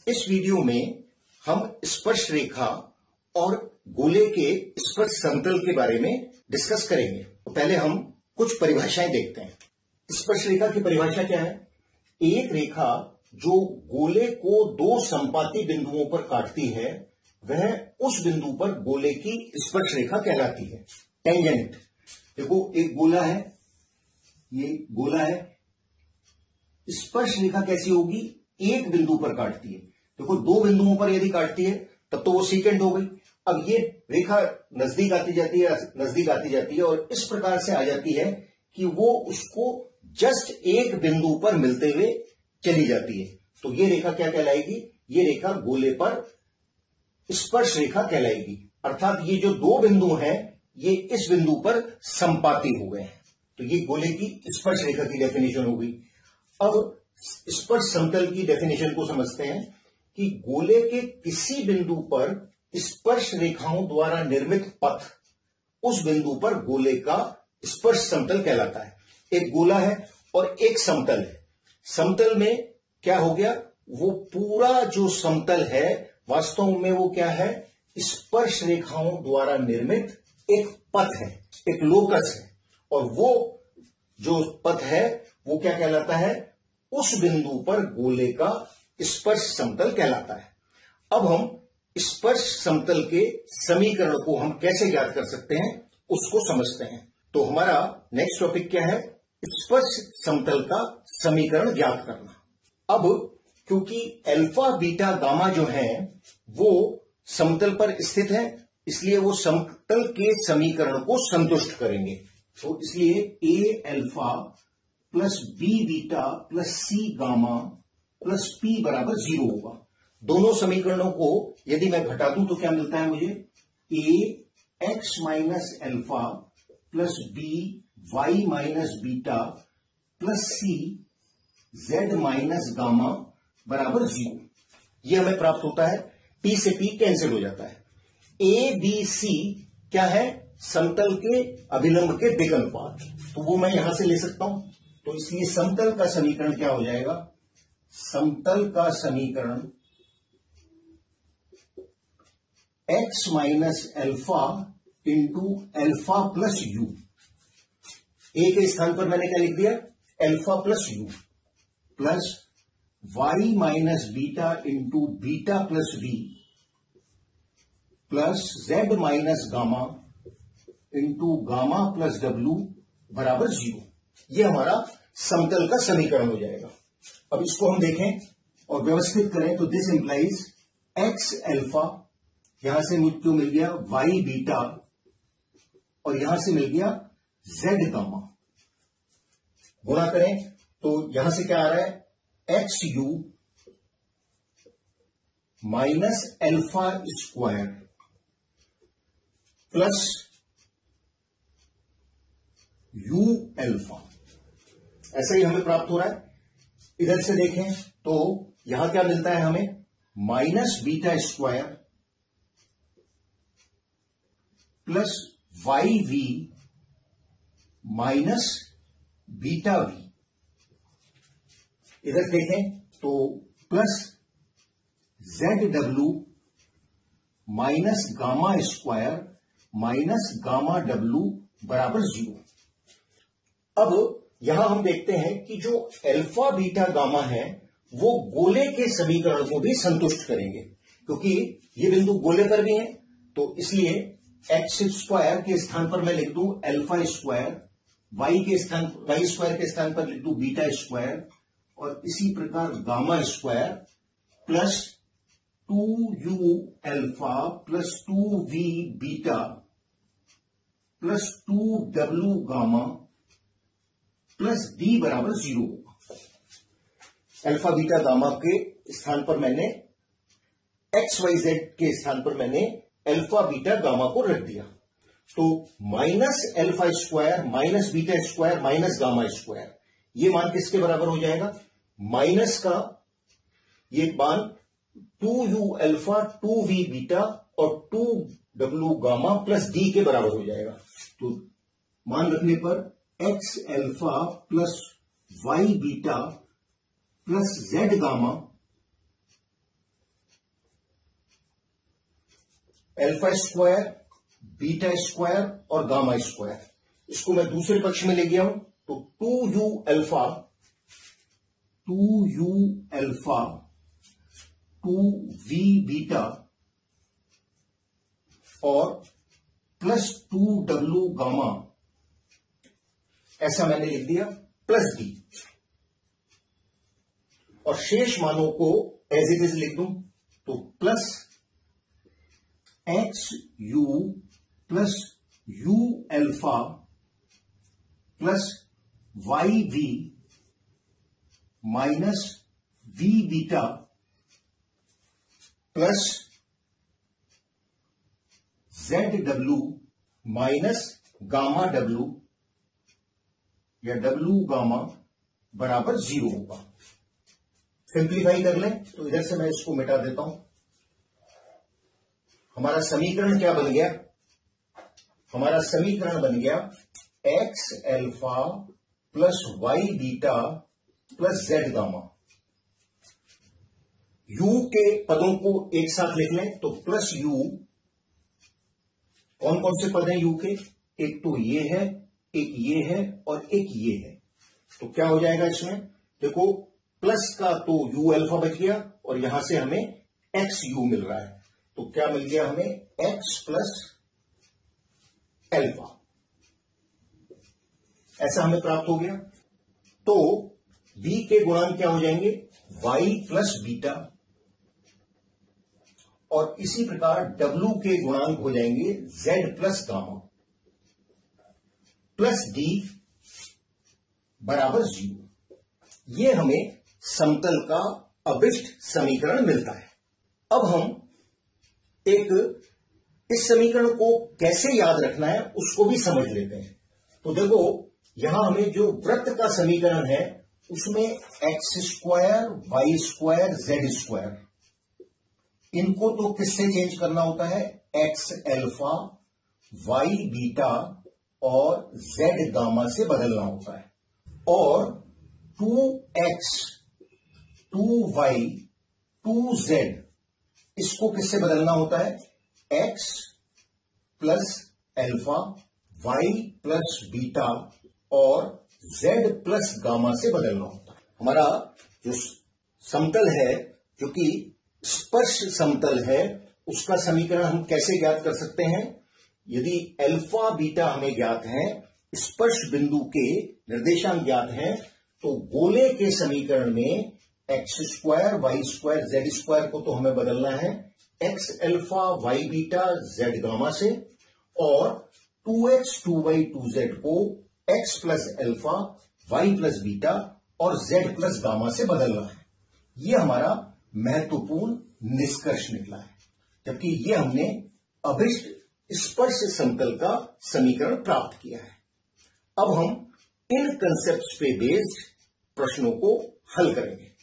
इस वीडियो में हम स्पर्श रेखा और गोले के स्पर्श समतल के बारे में डिस्कस करेंगे। तो पहले हम कुछ परिभाषाएं देखते हैं। स्पर्श रेखा की परिभाषा क्या है? एक रेखा जो गोले को दो संपाती बिंदुओं पर काटती है वह उस बिंदु पर गोले की स्पर्श रेखा कहलाती है। टेंजेंट, देखो एक गोला है, ये गोला है, स्पर्श रेखा कैसी होगी? एक बिंदु पर काटती है। देखो दो बिंदुओं पर यदि काटती है तब तो वो सेकेंड हो गई। अब ये रेखा नजदीक आती जाती है और इस प्रकार से आ जाती है कि वो उसको जस्ट एक बिंदु पर मिलते हुए चली जाती है। तो ये रेखा क्या कहलाएगी? ये रेखा गोले पर स्पर्श रेखा कहलाएगी। अर्थात ये जो दो बिंदु हैं ये इस बिंदु पर संपाती हो गए हैं। तो ये गोले की स्पर्श रेखा की डेफिनेशन हो गई। अब स्पर्श समतल की डेफिनेशन को समझते हैं कि गोले के किसी बिंदु पर स्पर्श रेखाओं द्वारा निर्मित पथ उस बिंदु पर गोले का स्पर्श समतल कहलाता है। एक गोला है और एक समतल है। समतल में क्या हो गया? वो पूरा जो समतल है वास्तव में वो क्या है? स्पर्श रेखाओं द्वारा निर्मित एक पथ है, एक लोकस है। और वो जो पथ है वो क्या कहलाता है? उस बिंदु पर गोले का स्पर्श समतल कहलाता है। अब हम स्पर्श समतल के समीकरण को हम कैसे ज्ञात कर सकते हैं उसको समझते हैं। तो हमारा नेक्स्ट टॉपिक क्या है? स्पर्श समतल का समीकरण ज्ञात करना। अब क्योंकि अल्फा बीटा गामा जो है वो समतल पर स्थित है इसलिए वो समतल के समीकरण को संतुष्ट करेंगे। तो इसलिए A alpha plus B beta plus C gamma plus P बराबर 0 होगा। दोनों समीकरणों को यदि मैं घटा दूं तो क्या मिलता है मुझे? A X minus alpha plus B Y minus beta plus C Z minus gamma बराबर 0। यह हमें प्राप्त होता है। पी से पी कैंसिल हो जाता है। ए बी सी क्या है? समतल के अभिलंब के दिक् अनुपात। तो वो मैं यहां से ले सकता हूं। तो इसलिए समतल का समीकरण क्या हो जाएगा? समतल का समीकरण x minus alpha into alpha plus U. A के स्थान पर मैंने क्या लिख दिया? Alpha plus U plus y minus beta into beta plus V plus z minus gamma into gamma plus W बराबर 0। यह हमारा समतल का समीकरण हो जाएगा। अब इसको हम देखें और व्यवस्थित करें तो दिस इंप्लाइज एक्स अल्फा, यहां से मुझको मिल गया वाई बीटा और यहां से मिल गया जेड गामा। गुणा करें तो यहां से क्या आ रहा है? X you minus alpha square plus U alpha. ऐसा ही हमें प्राप्त हो रहा है। इधर से देखें तो यहां क्या मिलता है हमें? Minus beta square plus Y V minus beta V. इधर देखें तो plus Z W minus gamma square minus gamma W बराबर 0। अब यहां हम देखते हैं कि जो अल्फा बीटा गामा है वो गोले के समीकरण को भी संतुष्ट करेंगे क्योंकि ये बिंदु गोले पर भी है। तो इसलिए एक्स स्क्वायर के स्थान पर मैं लिख दूं अल्फा स्क्वायर, वाई स्क्वायर के स्थान पर लिख दूं बीटा स्क्वायर और इसी प्रकार gamma square plus 2u alpha plus 2v beta plus 2w gamma plus D बराबर 0 होगा। अल्फा बीटा गामा के स्थान पर मैंने एक्स वाई जेड के स्थान पर मैंने अल्फा बीटा गामा को रख दिया। तो minus alpha square minus beta square minus gamma square, ये मान किसके बराबर हो जाएगा? माइनस का ये मान 2u अल्फा 2v बीटा और 2w गामा प्लस डी के बराबर हो जाएगा। तो मान रखने पर X alpha plus Y beta plus Z gamma alpha square, beta square और गामा स्क्वायर, इसको मैं दूसरे पक्ष में ले गया हूं तो 2u अल्फा 2v बीटा और प्लस 2w गामा, ऐसा मैंने लिख दिया, प्लस d, और शेष मानों को एज इट इज लिख दूं तो plus X U plus U alpha plus Y V minus V beta plus Z W minus gamma W या डब्ल्यू गामा बराबर 0 होगा। सिंप्लीफाई कर लें तो इधर से मैं इसको मिटा देता हूं। हमारा समीकरण क्या बन गया? हमारा समीकरण बन गया X alpha plus Y beta plus Z gamma. U के पदों को एक साथ लिख लें तो प्लस यू, कौन कौन से पद हैं यू के? एक तो ये है, एक ये है और एक ये है। तो क्या हो जाएगा इसमें? देखो, प्लस का तो यू अल्फा बच गया और यहां से हमें एक्स यू मिल रहा है, तो क्या मिल गया हमें? एक्स प्लस अल्फा, ऐसा हमें प्राप्त हो गया। तो v के गुणांक क्या हो जाएंगे? y प्लस बीटा, और इसी प्रकार w के गुणांक हो जाएंगे z plus gamma plus d बराबर 0। ये हमें समतल का अभिष्ट समीकरण मिलता है। अब हम इस समीकरण को कैसे याद रखना है उसको भी समझ लेते हैं। तो देखो, यहां हमें जो वृत्त का समीकरण है उसमें X square, Y square, Z square, इनको तो किससे चेंज करना होता है? एक्स अल्फा, वाई बीटा और जेड गामा से बदलना होता है। और 2x, 2y, 2z, इसको किससे बदलना होता है? x plus alpha, y plus beta और z प्लस गामा से बदलना होता है। हमारा जो समतल है, जो कि स्पर्श समतल है, उसका समीकरण हम कैसे ज्ञात कर सकते हैं? यदि अल्फा बीटा हमें ज्ञात है, स्पर्श बिंदु के निर्देशांक ज्ञात हैं, तो गोले के समीकरण में X square, Y square, Z square को तो हमें बदलना है X alpha, Y beta, Z gamma से, और 2x, 2y, 2z को x plus alpha, Y plus beta और z प्लस गामा से बदलना है। यह हमारा महत्वपूर्ण निष्कर्ष निकला है, जबकि यह हमने अभिष्ट स्पर्श समतल का समीकरण प्राप्त किया है। अब हम इन कंसेप्ट्स पे बेस्ड प्रश्नों को हल करेंगे।